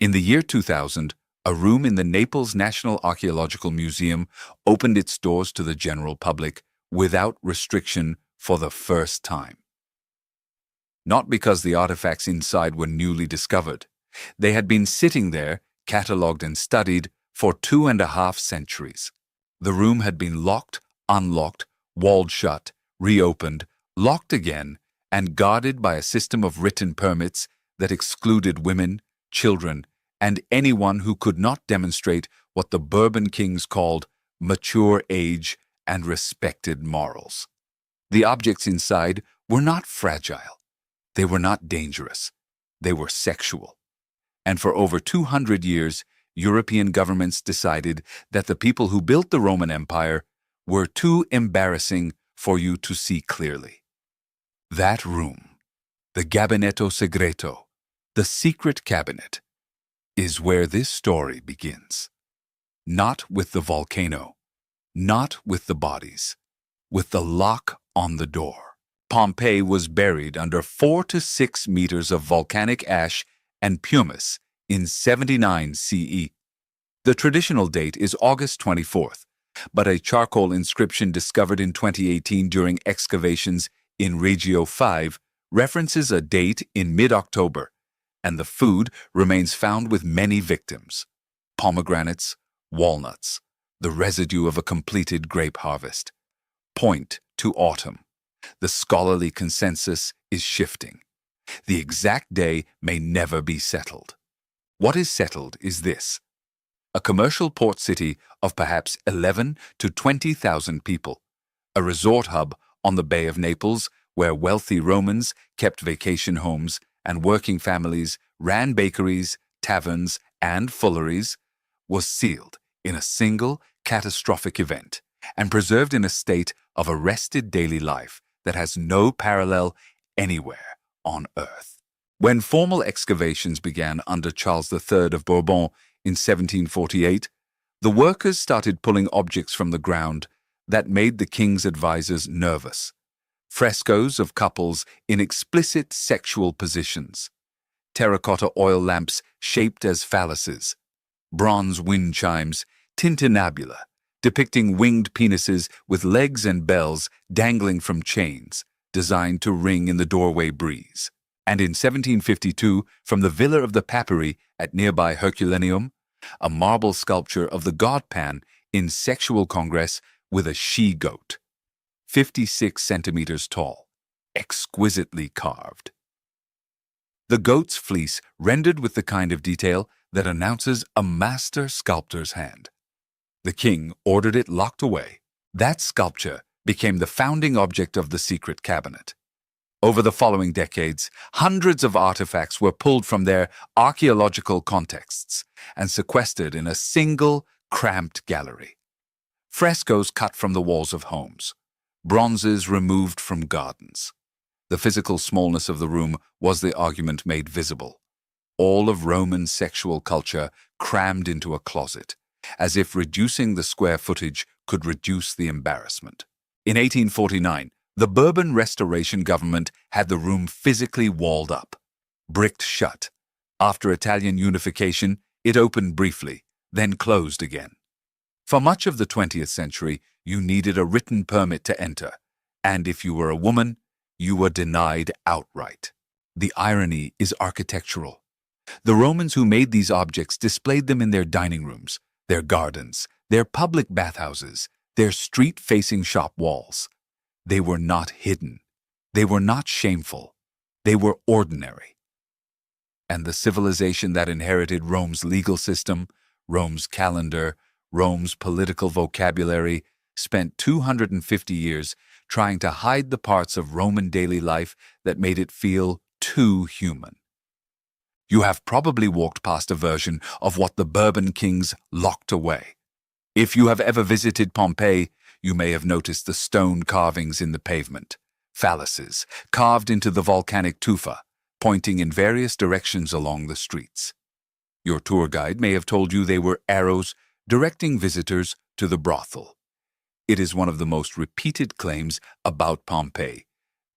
In the year 2000, a room in the Naples National Archaeological Museum opened its doors to the general public without restriction for the first time. Not because the artifacts inside were newly discovered. They had been sitting there, catalogued and studied, for 2.5 centuries. The room had been locked, unlocked, walled shut, reopened, locked again, and guarded by a system of written permits that excluded women, children, and anyone who could not demonstrate what the Bourbon kings called mature age and respected morals. The objects inside were not fragile. They were not dangerous. They were sexual. And for over 200 years, European governments decided that the people who built the Roman Empire were too embarrassing for you to see clearly. That room, the Gabinetto Segreto, the secret cabinet, is where this story begins. Not with the volcano, not with the bodies, with the lock on the door. Pompeii was buried under 4 to 6 meters of volcanic ash and pumice in 79 CE. The traditional date is August 24th, but a charcoal inscription discovered in 2018 during excavations in Regio 5 references a date in mid-October, and the food remains found with many victims: pomegranates, walnuts, the residue of a completed grape harvest. Point to autumn. The scholarly consensus is shifting. The exact day may never be settled. What is settled is this: a commercial port city of perhaps 11 to 20,000 people, a resort hub on the Bay of Naples where wealthy Romans kept vacation homes and working families ran bakeries, taverns, and fulleries, was sealed in a single catastrophic event and preserved in a state of arrested daily life that has no parallel anywhere on earth. When formal excavations began under Charles III of Bourbon in 1748, the workers started pulling objects from the ground that made the king's advisors nervous. Frescoes of couples in explicit sexual positions, terracotta oil lamps shaped as phalluses, bronze wind chimes, tintinnabula, depicting winged penises with legs and bells dangling from chains, designed to ring in the doorway breeze. And in 1752, from the Villa of the Papyri at nearby Herculaneum, a marble sculpture of the god Pan in sexual congress with a she-goat, 56 centimeters tall, exquisitely carved. The goat's fleece rendered with the kind of detail that announces a master sculptor's hand. The king ordered it locked away. That sculpture became the founding object of the secret cabinet. Over the following decades, hundreds of artifacts were pulled from their archaeological contexts and sequestered in a single, cramped gallery. Frescoes cut from the walls of homes, bronzes removed from gardens. The physical smallness of the room was the argument made visible. All of Roman sexual culture crammed into a closet, as if reducing the square footage could reduce the embarrassment. In 1849, the Bourbon Restoration government had the room physically walled up, bricked shut. After Italian unification, it opened briefly, then closed again. For much of the 20th century, you needed a written permit to enter, and if you were a woman, you were denied outright. The irony is architectural. The Romans who made these objects displayed them in their dining rooms, their gardens, their public bathhouses, their street-facing shop walls. They were not hidden. They were not shameful. They were ordinary. And the civilization that inherited Rome's legal system, Rome's calendar, Rome's political vocabulary, spent 250 years trying to hide the parts of Roman daily life that made it feel too human. You have probably walked past a version of what the Bourbon kings locked away. If you have ever visited Pompeii, you may have noticed the stone carvings in the pavement, phalluses carved into the volcanic tufa, pointing in various directions along the streets. Your tour guide may have told you they were arrows directing visitors to the brothel. It is one of the most repeated claims about Pompeii,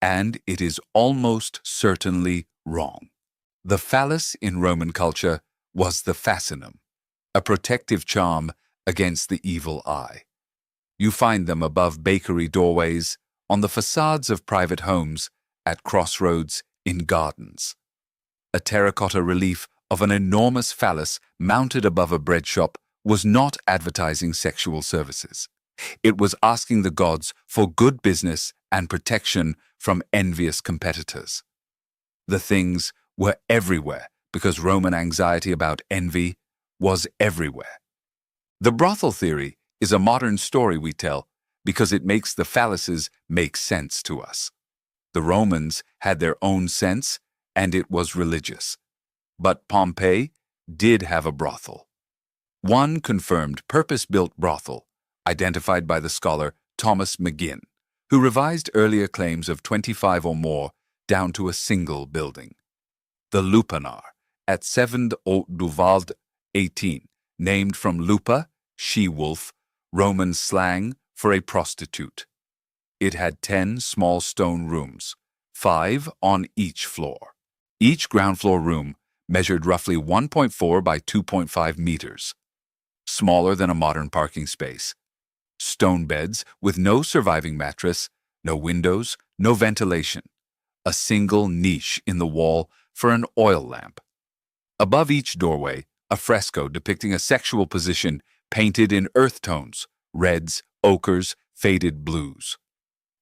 and it is almost certainly wrong. The phallus in Roman culture was the fascinum, a protective charm against the evil eye. You find them above bakery doorways, on the facades of private homes, at crossroads, in gardens. A terracotta relief of an enormous phallus mounted above a bread shop was not advertising sexual services. It was asking the gods for good business and protection from envious competitors. The things were everywhere because Roman anxiety about envy was everywhere. The brothel theory is a modern story we tell because it makes the phalluses make sense to us. The Romans had their own sense, and it was religious. But Pompeii did have a brothel. One confirmed purpose-built brothel, identified by the scholar Thomas McGinn, who revised earlier claims of 25 or more down to a single building. The Lupanar, at 7 au Duvald 18, named from lupa, she-wolf, Roman slang for a prostitute. It had 10 small stone rooms, 5 on each floor. Each ground floor room measured roughly 1.4 by 2.5 meters, smaller than a modern parking space. Stone beds with no surviving mattress, no windows, no ventilation. A single niche in the wall for an oil lamp. Above each doorway, a fresco depicting a sexual position painted in earth tones, reds, ochres, faded blues.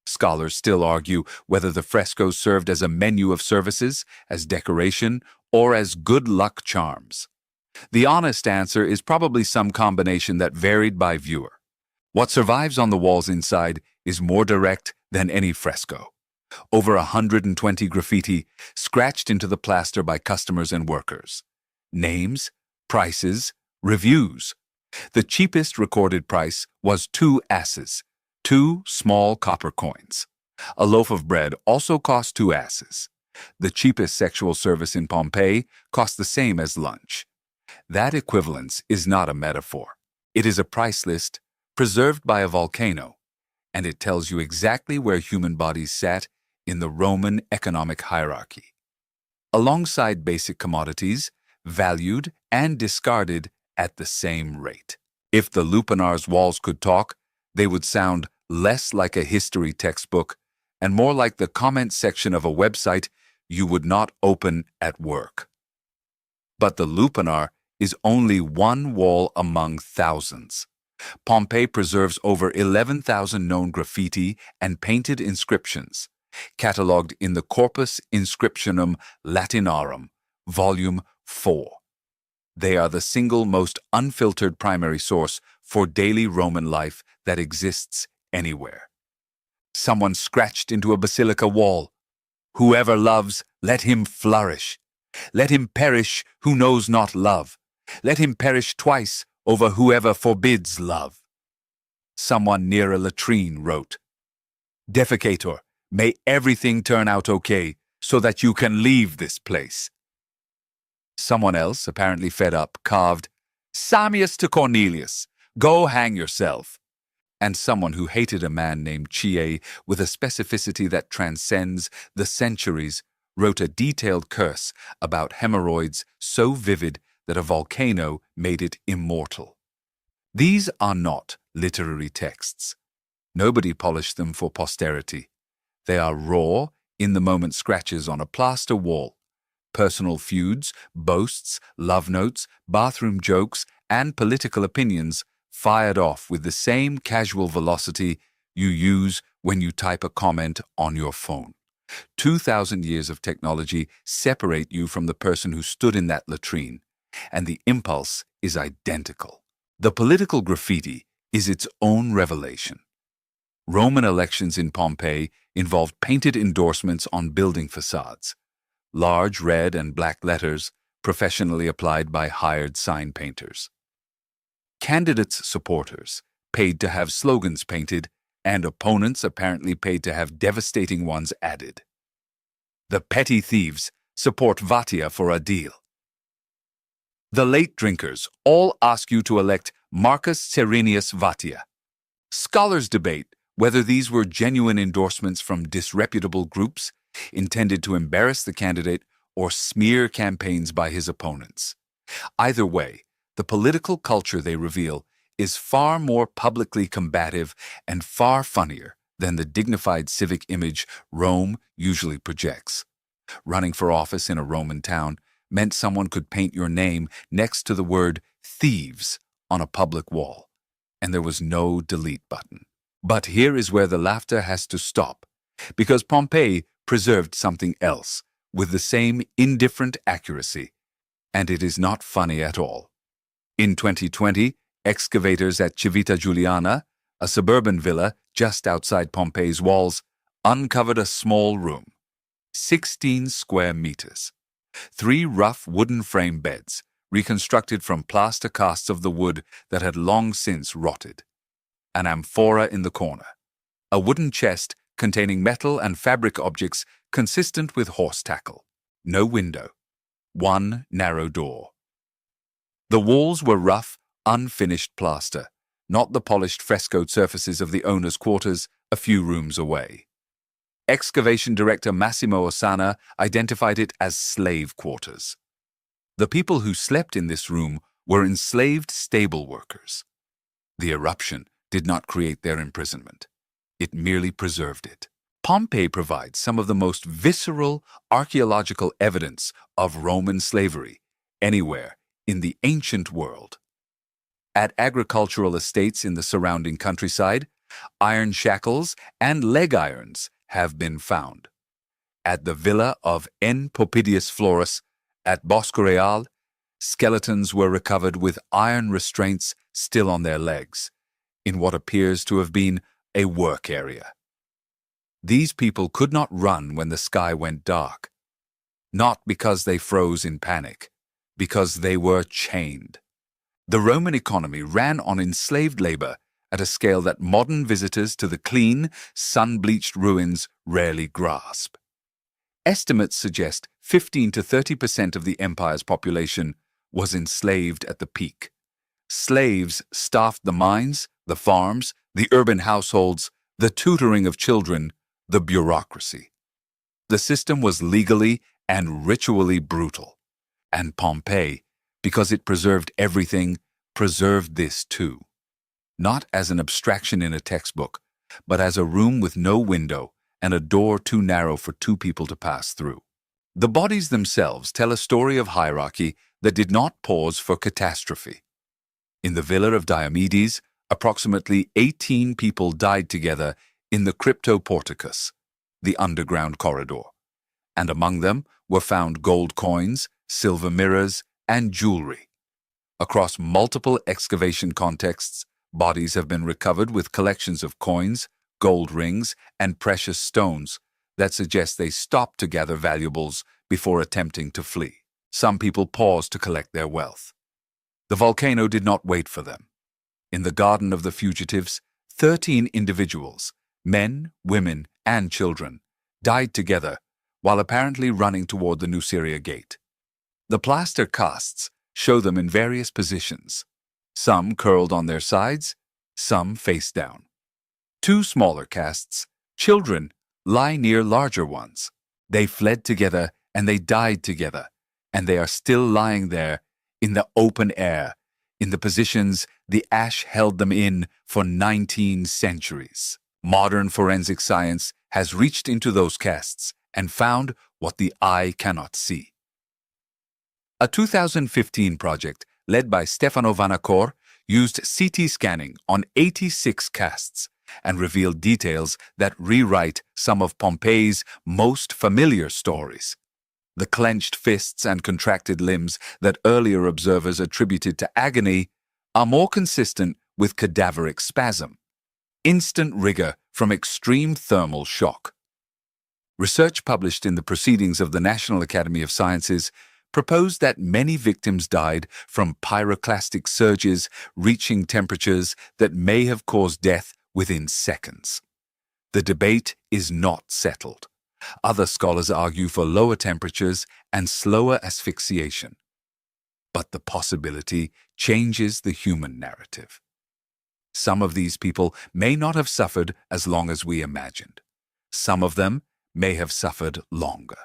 Scholars still argue whether the frescoes served as a menu of services, as decoration, or as good luck charms. The honest answer is probably some combination that varied by viewer. What survives on the walls inside is more direct than any fresco. Over 120 graffiti scratched into the plaster by customers and workers. Names, prices, reviews. The cheapest recorded price was 2 asses, 2 small copper coins. A loaf of bread also cost 2 asses. The cheapest sexual service in Pompeii cost the same as lunch. That equivalence is not a metaphor. It is a price list preserved by a volcano, and it tells you exactly where human bodies sat in the Roman economic hierarchy. Alongside basic commodities, valued and discarded at the same rate. If the Lupanar's walls could talk, they would sound less like a history textbook and more like the comment section of a website you would not open at work. But the Lupanar is only one wall among thousands. Pompeii preserves over 11,000 known graffiti and painted inscriptions, catalogued in the Corpus Inscriptionum Latinarum, Volume 4. They are the single most unfiltered primary source for daily Roman life that exists anywhere. Someone scratched into a basilica wall. Whoever loves, let him flourish. Let him perish who knows not love. Let him perish twice over whoever forbids love. Someone near a latrine wrote, Defecator, may everything turn out okay so that you can leave this place. Someone else, apparently fed up, carved, Samius to Cornelius, go hang yourself. And someone who hated a man named Chie with a specificity that transcends the centuries wrote a detailed curse about hemorrhoids so vivid that a volcano made it immortal. These are not literary texts. Nobody polished them for posterity. They are raw, in-the-moment scratches on a plaster wall. Personal feuds, boasts, love notes, bathroom jokes, and political opinions fired off with the same casual velocity you use when you type a comment on your phone. 2,000 years of technology separate you from the person who stood in that latrine, and the impulse is identical. The political graffiti is its own revelation. Roman elections in Pompeii involved painted endorsements on building facades, large red and black letters professionally applied by hired sign painters. Candidates' supporters paid to have slogans painted, and opponents apparently paid to have devastating ones added. The petty thieves support Vatia for a deal. The late drinkers all ask you to elect Marcus Serenius Vatia. Scholars debate whether these were genuine endorsements from disreputable groups intended to embarrass the candidate or smear campaigns by his opponents. Either way, the political culture they reveal is far more publicly combative and far funnier than the dignified civic image Rome usually projects. Running for office in a Roman town meant someone could paint your name next to the word thieves on a public wall, and there was no delete button. But here is where the laughter has to stop, because Pompeii preserved something else with the same indifferent accuracy, and it is not funny at all. In 2020, excavators at Civita Giuliana, a suburban villa just outside Pompeii's walls, uncovered a small room, 16 square meters. 3 rough wooden frame beds, reconstructed from plaster casts of the wood that had long since rotted. An amphora in the corner. A wooden chest containing metal and fabric objects consistent with horse tackle. No window. 1 narrow door. The walls were rough, unfinished plaster, not the polished frescoed surfaces of the owner's quarters a few rooms away. Excavation director Massimo Ossana identified it as slave quarters. The people who slept in this room were enslaved stable workers. The eruption did not create their imprisonment. It merely preserved it. Pompeii provides some of the most visceral archaeological evidence of Roman slavery anywhere in the ancient world. At agricultural estates in the surrounding countryside, iron shackles and leg irons have been found. At the villa of N. Popidius Florus at Bosco Real, skeletons were recovered with iron restraints still on their legs, in what appears to have been a work area. These people could not run when the sky went dark, not because they froze in panic, because they were chained. The Roman economy ran on enslaved labor at a scale that modern visitors to the clean, sun-bleached ruins rarely grasp. Estimates suggest 15 to 30% of the empire's population was enslaved at the peak. Slaves staffed the mines, the farms, the urban households, the tutoring of children, the bureaucracy. The system was legally and ritually brutal. And Pompeii, because it preserved everything, preserved this too. Not as an abstraction in a textbook, but as a room with no window and a door too narrow for 2 people to pass through. The bodies themselves tell a story of hierarchy that did not pause for catastrophe. In the villa of Diomedes, approximately 18 people died together in the Cryptoporticus, the underground corridor, and among them were found gold coins, silver mirrors, and jewelry. Across multiple excavation contexts, bodies have been recovered with collections of coins, gold rings, and precious stones that suggest they stopped to gather valuables before attempting to flee. Some people paused to collect their wealth. The volcano did not wait for them. In the Garden of the Fugitives, 13 individuals, men, women, and children, died together while apparently running toward the Nuceria gate. The plaster casts show them in various positions, some curled on their sides, some face down. 2 smaller casts, children, lie near larger ones. They fled together and they died together, and they are still lying there in the open air, in the positions the ash held them in for 19 centuries. Modern forensic science has reached into those casts and found what the eye cannot see. A 2015 project led by Stefano Vanacore used CT scanning on 86 casts and revealed details that rewrite some of Pompeii's most familiar stories. The clenched fists and contracted limbs that earlier observers attributed to agony are more consistent with cadaveric spasm, instant rigor from extreme thermal shock. Research published in the Proceedings of the National Academy of Sciences proposed that many victims died from pyroclastic surges reaching temperatures that may have caused death within seconds. The debate is not settled. Other scholars argue for lower temperatures and slower asphyxiation. But the possibility changes the human narrative. Some of these people may not have suffered as long as we imagined. Some of them may have suffered longer.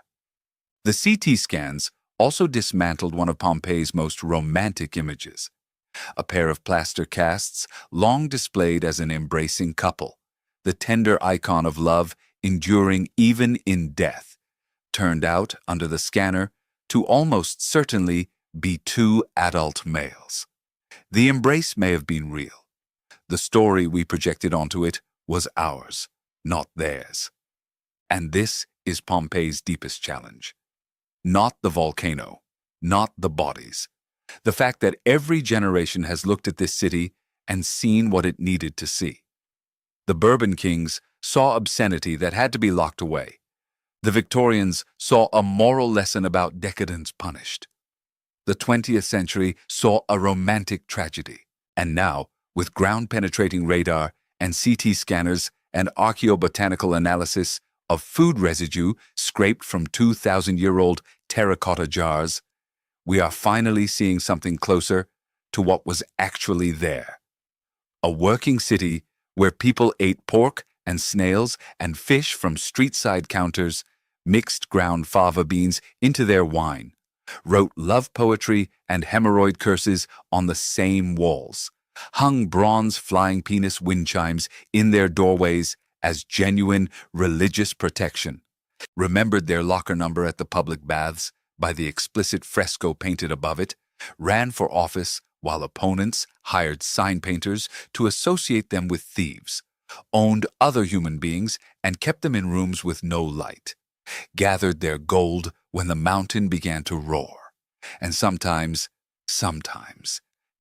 The CT scans also dismantled one of Pompeii's most romantic images, a pair of plaster casts long displayed as an embracing couple, the tender icon of love enduring even in death, turned out under the scanner to almost certainly be two adult males. The embrace may have been real. The story we projected onto it was ours, not theirs. And this is Pompeii's deepest challenge. Not the volcano, not the bodies. The fact that every generation has looked at this city and seen what it needed to see. The Bourbon kings saw obscenity that had to be locked away. The Victorians saw a moral lesson about decadence punished. The 20th century saw a romantic tragedy. And now, with ground-penetrating radar and CT scanners and archaeobotanical analysis of food residue scraped from 2,000-year-old terracotta jars, we are finally seeing something closer to what was actually there. A working city where people ate pork and snails and fish from street-side counters, mixed ground fava beans into their wine, wrote love poetry and hemorrhoid curses on the same walls, hung bronze flying penis wind chimes in their doorways as genuine religious protection, remembered their locker number at the public baths by the explicit fresco painted above it, ran for office while opponents hired sign painters to associate them with thieves, owned other human beings and kept them in rooms with no light, gathered their gold when the mountain began to roar, and sometimes,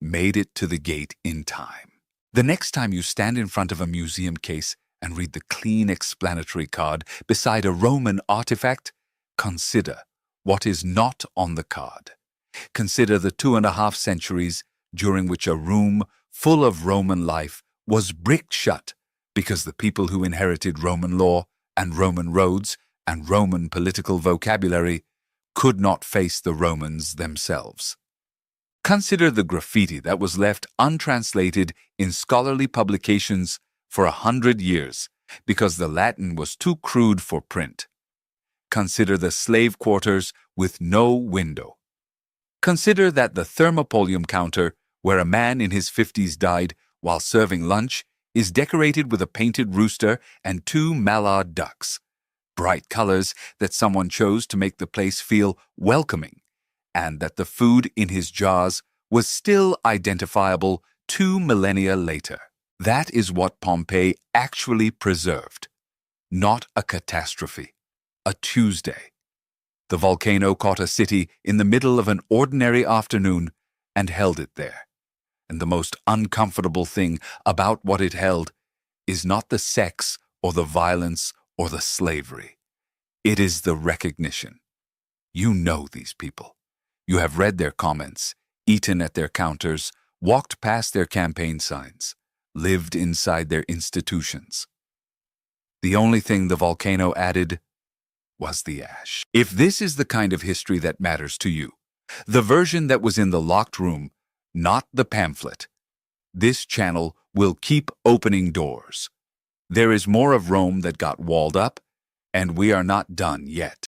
made it to the gate in time. The next time you stand in front of a museum case and read the clean explanatory card beside a Roman artifact, consider what is not on the card. Consider the 2.5 centuries during which a room full of Roman life was bricked shut because the people who inherited Roman law and Roman roads and Roman political vocabulary could not face the Romans themselves. Consider the graffiti that was left untranslated in scholarly publications for 100 years because the Latin was too crude for print. Consider the slave quarters with no window. Consider that the thermopolium counter, where a man in his 50s died while serving lunch, is decorated with a painted rooster and 2 mallard ducks, bright colors that someone chose to make the place feel welcoming, and that the food in his jars was still identifiable 2 millennia later. That is what Pompeii actually preserved. Not a catastrophe. A Tuesday. The volcano caught a city in the middle of an ordinary afternoon and held it there. And the most uncomfortable thing about what it held is not the sex or the violence or the slavery. It is the recognition. You know these people. You have read their comments, eaten at their counters, walked past their campaign signs, lived inside their institutions. The only thing the volcano added was the ash. If this is the kind of history that matters to you, the version that was in the locked room, not the pamphlet, this channel will keep opening doors. There is more of Rome that got walled up, and we are not done yet.